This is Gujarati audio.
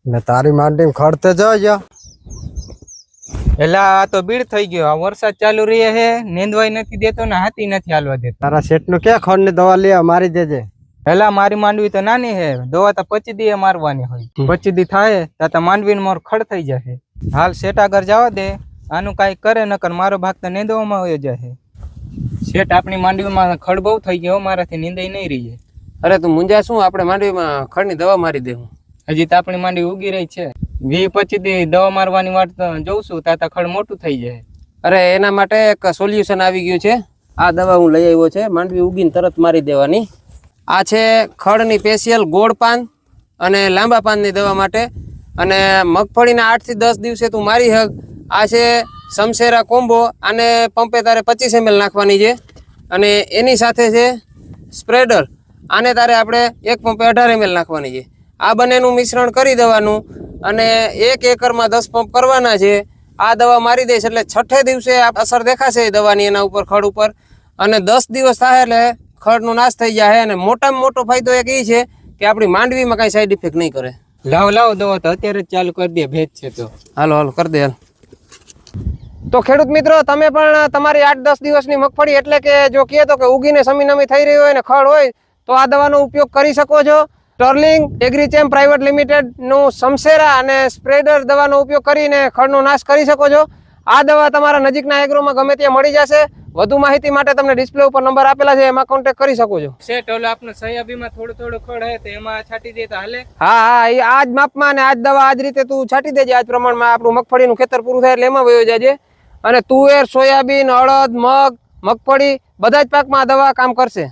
ને તારી માંડી ખડતે જજો એલા આ તો બીડ થઈ ગયો આ વરસાદ ચાલુ રહે હે નેંદવાય નથી દેતો ને હાથી નથી હાલવા દેતો તારા શેઠ નું ક્યાં ખડ ની દવા લે મારી દેજે એલા મારી માંડવી તો નાની હે દવા તો 25 દી મારવાની હોય 25 દી થાય તો માંડવી મોર ખડ થઈ જશે હાલ શેઠ આગળ જવા દે આનું કઈ કરે નકર મારો ભાગ તો નેંદવામાં હોય જશે શેઠ આપણી માંડવીમાં ખડ બહુ થઈ ગયો મારાથી નીંદાઈ નહીં રહી અરે તું મુંજા શું આપણે માંડવીમાં ખડની દવા મારી દેવું હજી તો આપણી માંડવી ઉગી રહી છે 20-25 દી દવા મારવાની વાત જોઉં છું ત્યાં ખડ મોટું થઈ જાય અરે એના માટે એક સોલ્યુશન આવી ગયું છે આ દવા હું લઈ આવ્યો છે માંડવી ઉગીને તરત મારી દેવાની આ છે ખડની સ્પેશિયલ ગોળ પાન અને લાંબા પાનની દવા માટે અને મગફળીના 8 થી 10 દિવસે તું મારી હક આ છે સમશેરા કોમ્બો આને પંપે તારે 25 ml નાખવાની છે અને એની સાથે છે સ્પ્રેડર આને તારે આપણે એક પંપે 18 ml નાખવાની છે આ બંનેનું મિશ્રણ કરી દેવાનું અને 1 એકરમાં 10 પંપ કરવાના છે આ દવા મારી દઈશ એટલે 6 દિવસે અસર દેખાશે દવાની એના ઉપર ખડ ઉપર અને 10 દિવસ થાય એટલે ખડનો નાશ થઈ જાય અને મોટામાં મોટો ફાયદો એક એ છે કે આપણી માંડવીમાં કઈ સાઈડ ઇફેક્ટ નહીં કરે લાવ દવા તો અત્યારે જ ચાલુ કરી દે ભેજ છે તો હાલો કરી દે હાલ તો ખેડૂત મિત્રો તમે પણ તમારી 8-10 દિવસની મગફળી એટલે કે જો કહે તો કે ઉગીને સમી નમી થઈ રહી હોય ને ખડ હોય તો આ દવાનો ઉપયોગ કરી શકો છો સ્ટર્લિંગ એગ્રીચેમ પ્રાઇવેટ લિમિટેડ નું સમશેરા અને સ્પ્રેડર દવાનો ઉપયોગ કરીને ખડનો નાશ કરી શકો છો આ દવા તમારા નજીકના એગ્રોમાં ગમે ત્યાં મળી જશે વધુ માહિતી માટે તમને ડિસ્પ્લે ઉપર નંબર આપેલા છે એમાં કોન્ટેક્ટ કરી શકો છો શેઠ ઓલો આપણે સોયાબીનમાં થોડું ખડ હે તો એમાં છાંટી દે તો હાલે હા એ આજ માપમાં અને આજ દવા આજ રીતે તું છાંટી દેજે આજ પ્રમાણમાં આપણું મગફળીનું ખેતર પૂરું થાય એટલે એમાં વયો જાજે અને તુવેર સોયાબીન અડદ મગ મગફળી બધા જ પાકમાં આ દવા કામ કરશે